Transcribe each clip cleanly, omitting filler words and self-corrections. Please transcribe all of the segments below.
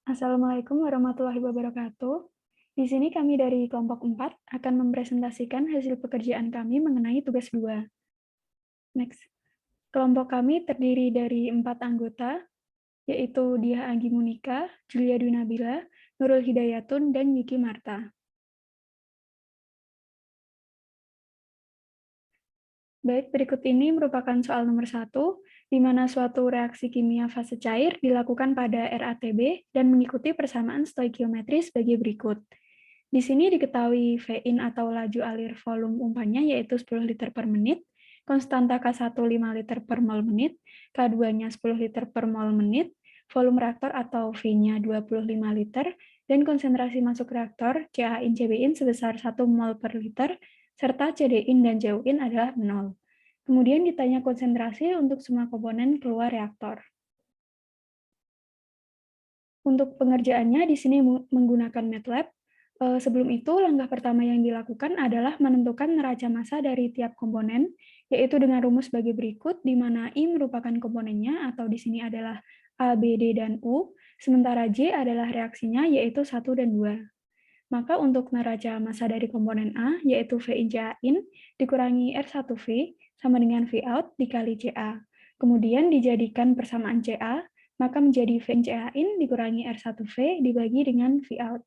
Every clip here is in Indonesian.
Assalamualaikum warahmatullahi wabarakatuh. Di sini kami dari kelompok 4 akan mempresentasikan hasil pekerjaan kami mengenai tugas 2. Next. Kelompok kami terdiri dari 4 anggota, yaitu Diah Anggi Munika, Julia Dwi Nabila, Nurul Hidayatun, dan Yuki Marta. Baik, berikut ini merupakan soal nomor 1, di mana suatu reaksi kimia fase cair dilakukan pada RATB dan mengikuti persamaan stoikiometri sebagai berikut. Di sini diketahui V-in atau laju alir volume umpannya yaitu 10 liter per menit, konstanta K1 5 liter per mol menit, K2-nya 10 liter per mol menit, volume reaktor atau V-nya 25 liter, dan konsentrasi masuk reaktor CA-in CB-in sebesar 1 mol per liter, serta CD-in dan CU-in adalah 0. Kemudian ditanya konsentrasi untuk semua komponen keluar reaktor. Untuk pengerjaannya di sini menggunakan MATLAB. Sebelum itu, langkah pertama yang dilakukan adalah menentukan neraca massa dari tiap komponen, yaitu dengan rumus sebagai berikut, di mana I merupakan komponennya, atau di sini adalah A, B, D, dan U, sementara J adalah reaksinya, yaitu 1 dan 2. Maka untuk neraca massa dari komponen A, yaitu V-in CA-in, dikurangi R1V, sama dengan V-out dikali CA. Kemudian dijadikan persamaan CA, maka menjadi V-in CA-in dikurangi R1V dibagi dengan V-out.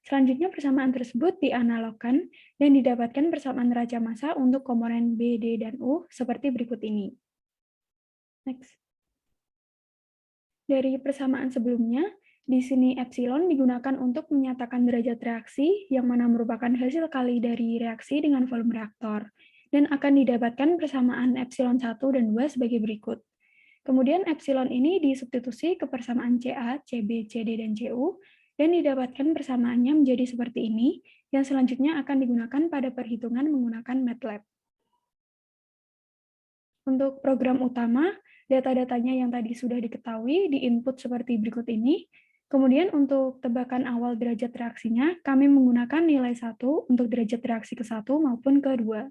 Selanjutnya persamaan tersebut dianalogkan dan didapatkan persamaan neraca massa untuk komponen B, D, dan U seperti berikut ini. Next. Dari persamaan sebelumnya, di sini epsilon digunakan untuk menyatakan derajat reaksi yang mana merupakan hasil kali dari reaksi dengan volume reaktor dan akan didapatkan persamaan epsilon 1 dan 2 sebagai berikut. Kemudian epsilon ini disubstitusi ke persamaan CA, CB, CD, dan CU dan didapatkan persamaannya menjadi seperti ini yang selanjutnya akan digunakan pada perhitungan menggunakan MATLAB. Untuk program utama, data-datanya yang tadi sudah diketahui di-input seperti berikut ini. Kemudian untuk tebakan awal derajat reaksinya, kami menggunakan nilai 1 untuk derajat reaksi ke-1 maupun ke-2.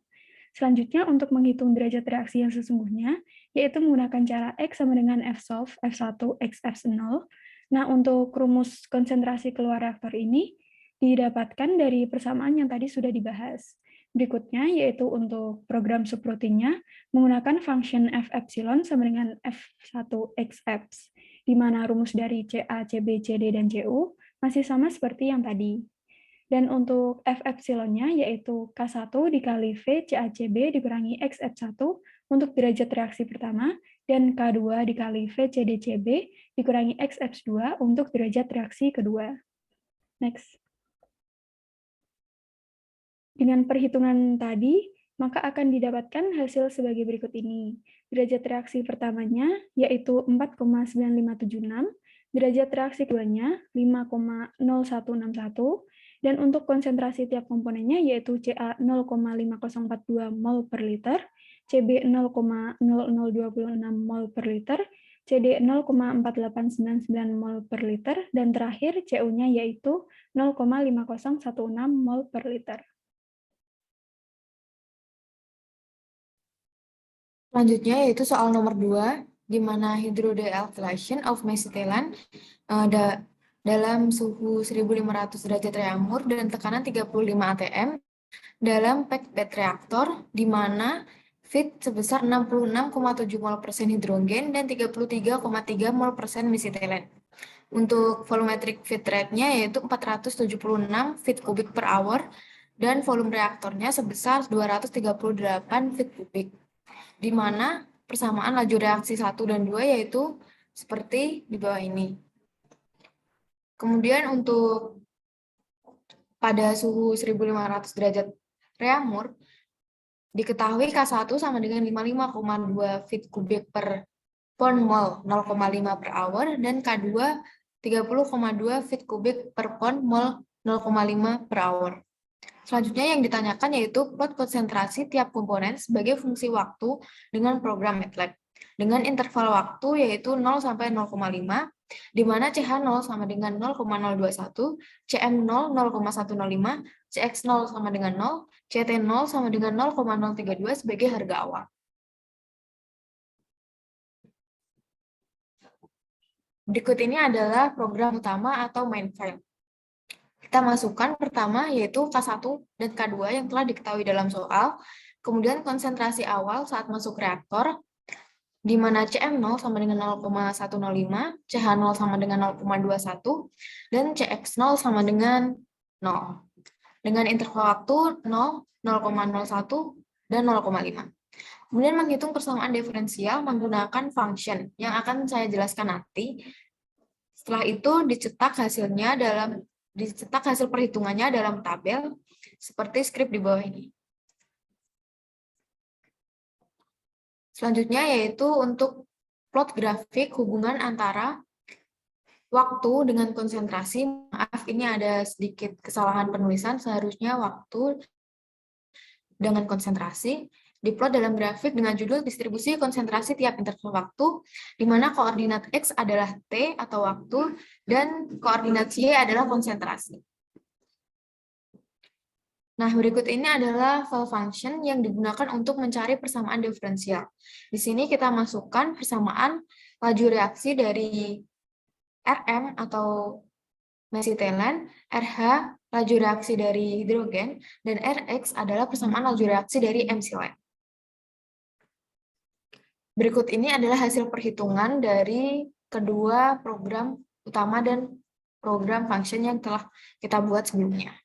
Selanjutnya untuk menghitung derajat reaksi yang sesungguhnya, yaitu menggunakan cara X sama dengan F-solve, F1, X, F0. Nah, untuk rumus konsentrasi keluar reaktor ini didapatkan dari persamaan yang tadi sudah dibahas. Berikutnya, yaitu untuk program subroutinnya, menggunakan function f epsilon sama dengan f1xf, di mana rumus dari CA, CB, CD, dan CU masih sama seperti yang tadi. Dan untuk f epsilonnya yaitu K1 dikali V CACB dikurangi X F1 untuk derajat reaksi pertama, dan K2 dikali V CDCB dikurangi X F2 untuk derajat reaksi kedua. Next. Dengan perhitungan tadi, maka akan didapatkan hasil sebagai berikut ini. Derajat reaksi pertamanya yaitu 4,9576, derajat reaksi keduanya 5,0161, dan untuk konsentrasi tiap komponennya yaitu Ca 0,5042 mol per liter, Cb 0,0026 mol per liter, CD 0,4899 mol per liter, dan terakhir Cu-nya yaitu 0,5016 mol per liter. Selanjutnya yaitu soal nomor 2, di mana hydrodealkylation of mesithylen dalam suhu 1500 derajat reaumur dan tekanan 35 atm dalam packed bed reaktor, di mana feed sebesar 66,7 mol persen hidrogen dan 33,3 mol persen mesithylen. Untuk volumetric feed rate-nya yaitu 476 feet kubik per hour dan volume reaktornya sebesar 238 feet kubik, di mana persamaan laju reaksi 1 dan 2 yaitu seperti di bawah ini. Kemudian untuk pada suhu 1500 derajat reaumur, diketahui K1 sama dengan 55,2 feet kubik per pon mol 0,5 per hour, dan K2 30,2 feet kubik per pon mol 0,5 per hour. Selanjutnya yang ditanyakan yaitu plot konsentrasi tiap komponen sebagai fungsi waktu dengan program MATLAB. Dengan interval waktu yaitu 0 sampai 0,5, di mana CH0 sama dengan 0,021, CM0 0,105, CX0 sama dengan 0, CT0 sama dengan 0,032 sebagai harga awal. Berikut ini adalah program utama atau main file. Kita masukkan pertama yaitu K1 dan K2 yang telah diketahui dalam soal, kemudian konsentrasi awal saat masuk reaktor, di mana CM0 sama dengan 0,105, CH0 sama dengan 0,21, dan CX0 sama dengan 0. Dengan interval waktu 0, 0,01, dan 0,5. Kemudian menghitung persamaan diferensial menggunakan function yang akan saya jelaskan nanti. Setelah itu dicetak hasil perhitungannya dalam tabel seperti skrip di bawah ini. Selanjutnya yaitu untuk plot grafik hubungan antara waktu dengan konsentrasi. Maaf, ini ada sedikit kesalahan penulisan, seharusnya waktu dengan konsentrasi. Diplot dalam grafik dengan judul distribusi konsentrasi tiap interval waktu, di mana koordinat X adalah T atau waktu, dan koordinat Y adalah konsentrasi. Nah, berikut ini adalah file function yang digunakan untuk mencari persamaan diferensial. Di sini kita masukkan persamaan laju reaksi dari Rm atau mesitelen, RH laju reaksi dari hidrogen, dan Rx adalah persamaan laju reaksi dari M-silen. Berikut ini adalah hasil perhitungan dari kedua program utama dan program function yang telah kita buat sebelumnya.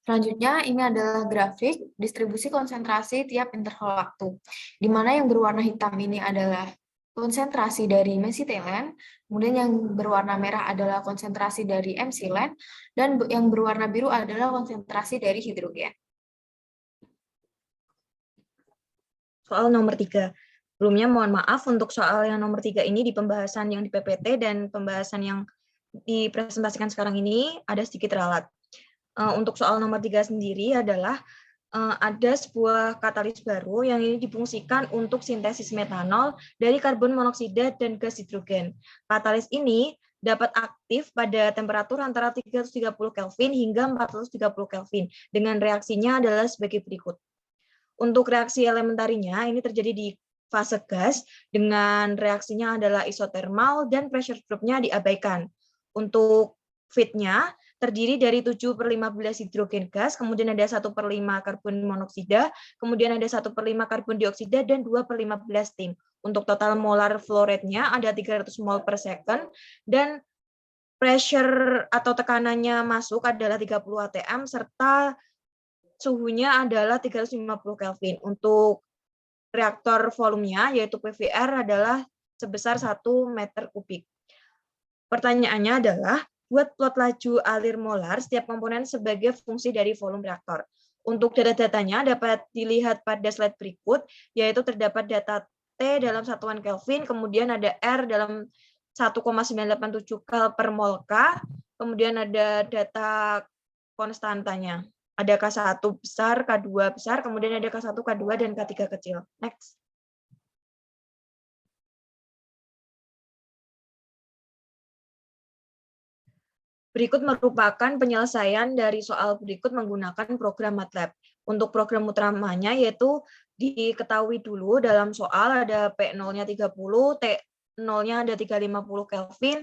Selanjutnya, ini adalah grafik distribusi konsentrasi tiap interval waktu, di mana yang berwarna hitam ini adalah konsentrasi dari mesitelen, kemudian yang berwarna merah adalah konsentrasi dari M-silen, dan yang berwarna biru adalah konsentrasi dari hidrogen. Soal nomor 3. Sebelumnya mohon maaf untuk soal yang nomor 3 ini di pembahasan yang di PPT dan pembahasan yang dipresentasikan sekarang ini ada sedikit ralat. Untuk soal nomor 3 sendiri adalah ada sebuah katalis baru yang ini difungsikan untuk sintesis metanol dari karbon monoksida dan gas hidrogen. Katalis ini dapat aktif pada temperatur antara 330 Kelvin hingga 430 Kelvin dengan reaksinya adalah sebagai berikut. Untuk reaksi elementarinya ini terjadi di fase gas dengan reaksinya adalah isotermal dan pressure drop-nya diabaikan. Untuk feed-nya terdiri dari 7/15 hidrogen gas, kemudian ada 1/5 karbon monoksida, kemudian ada 1/5 karbon dioksida, dan 2/15 steam. Untuk total molar flow rate-nya ada 300 mol per second, dan pressure atau tekanannya masuk adalah 30 atm, serta suhunya adalah 350 Kelvin. Untuk reaktor volumenya, yaitu PVR, adalah sebesar 1 meter kubik. Pertanyaannya adalah, buat plot laju alir molar setiap komponen sebagai fungsi dari volume reaktor. Untuk data-datanya dapat dilihat pada slide berikut, yaitu terdapat data T dalam satuan Kelvin, kemudian ada R dalam 1,987 kal per mol K, kemudian ada data konstantanya. Ada K1 besar, K2 besar, kemudian ada K1, K2, dan K3 kecil. Next. Berikut merupakan penyelesaian dari soal berikut menggunakan program MATLAB. Untuk program utamanya yaitu diketahui dulu dalam soal ada P0-nya 30, T0-nya ada 350 Kelvin,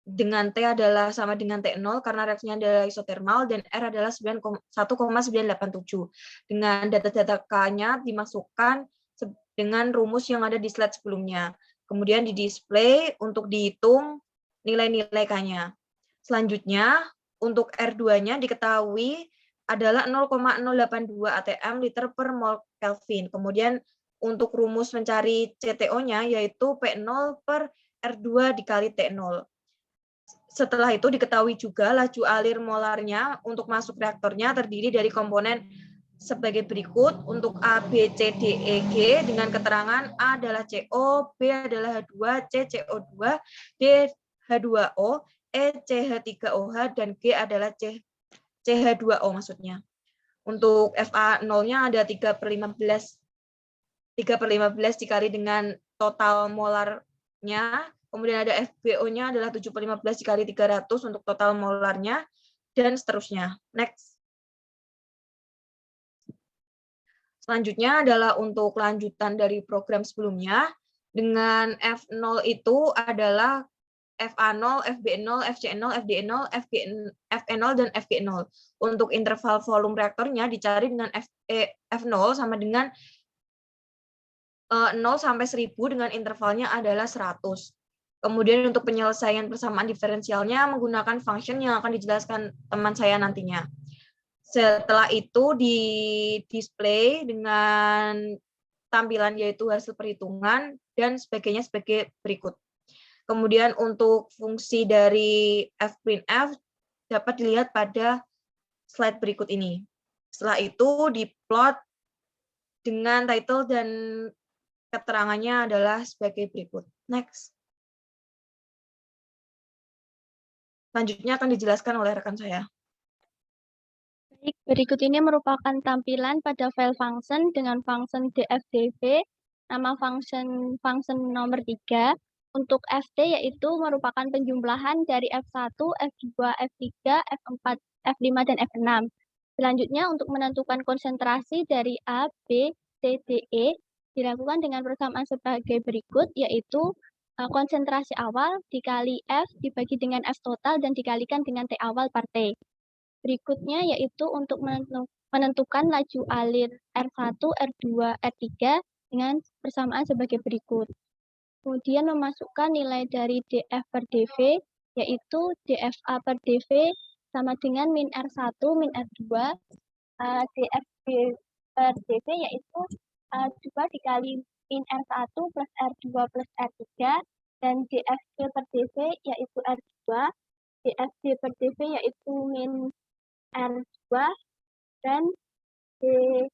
dengan T adalah sama dengan T0 karena reaksinya adalah isotermal, dan R adalah 1,987. Dengan data-data K-nya dimasukkan dengan rumus yang ada di slide sebelumnya. Kemudian di display untuk dihitung nilai-nilai K-nya. Selanjutnya, untuk R2-nya diketahui adalah 0,082 atm liter per mol Kelvin. Kemudian untuk rumus mencari CTO-nya yaitu P0 per R2 dikali T0. Setelah itu diketahui juga laju alir molarnya untuk masuk reaktornya terdiri dari komponen sebagai berikut. Untuk A, B, C, D, E, G dengan keterangan A adalah CO, B adalah H2, C, CO2, D, H2O, E, CH3OH, dan G adalah CH2O maksudnya. Untuk FA0-nya ada 3/15 dikali dengan total molarnya. Kemudian ada FBO-nya adalah 7/15 dikali 300 untuk total molarnya, dan seterusnya. Next. Selanjutnya adalah untuk lanjutan dari program sebelumnya, Dengan F0 itu adalah FA0, FB0, FC0, FD0, FE0, dan FG0. Untuk interval volume reaktornya dicari dengan F0 sama dengan 0 sampai 1000 dengan intervalnya adalah 100. Kemudian untuk penyelesaian persamaan diferensialnya menggunakan function yang akan dijelaskan teman saya nantinya. Setelah itu di display dengan tampilan yaitu hasil perhitungan dan sebagainya sebagai berikut. Kemudian untuk fungsi dari fprintf dapat dilihat pada slide berikut ini. Setelah itu diplot dengan title dan keterangannya adalah sebagai berikut. Next. Selanjutnya akan dijelaskan oleh rekan saya. Baik, berikut ini merupakan tampilan pada file function dengan function dfdv, nama function nomor 3. Untuk ft yaitu merupakan penjumlahan dari F1, F2, F3, F4, F5, dan F6. Selanjutnya untuk menentukan konsentrasi dari A, B, C, D, E dilakukan dengan persamaan sebagai berikut, yaitu konsentrasi awal dikali F dibagi dengan F total dan dikalikan dengan T awal per T. Berikutnya yaitu untuk menentukan laju alir R1, R2, R3 dengan persamaan sebagai berikut. Kemudian memasukkan nilai dari df per dv, yaitu dfa per dv sama dengan min R1, min R2, df per dv yaitu 2 dikali min R1 plus R2 plus R3, dan dfd per dv yaitu R2, dfd per dv yaitu min R2, dan DE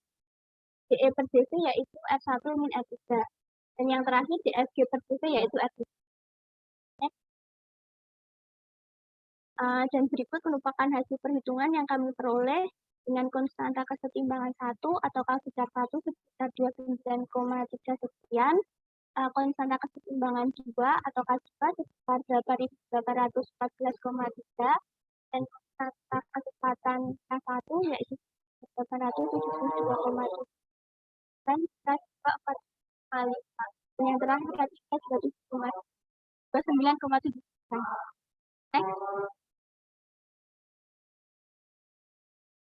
per dv yaitu R1 min R3. Dan yang terakhir dfg per dv yaitu R3. Dan berikut merupakan hasil perhitungan yang kami peroleh dengan konstanta kesetimbangan 1 atau K besar 1 sebesar 29,3 sekian, konstanta kesetimbangan 2 atau K sebesar 8.814,3, dan konstanta kecepatan K1 yaitu 872,3, dan K juga 4 kali. Dan yang terakhir K3 29,7.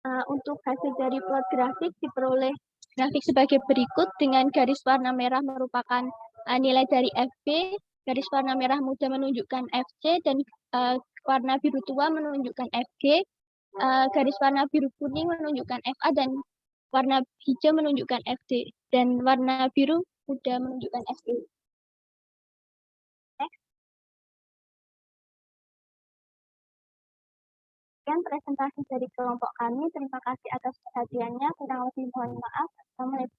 Untuk hasil dari plot grafik diperoleh grafik sebagai berikut dengan garis warna merah merupakan nilai dari FB, garis warna merah muda menunjukkan FC, dan warna biru tua menunjukkan FG, garis warna biru kuning menunjukkan FA, dan warna hijau menunjukkan FD, dan warna biru muda menunjukkan FE. Sekian presentasi dari kelompok kami. Terima kasih atas perhatiannya. Kurang lebih mohon maaf. Assalamualaikum.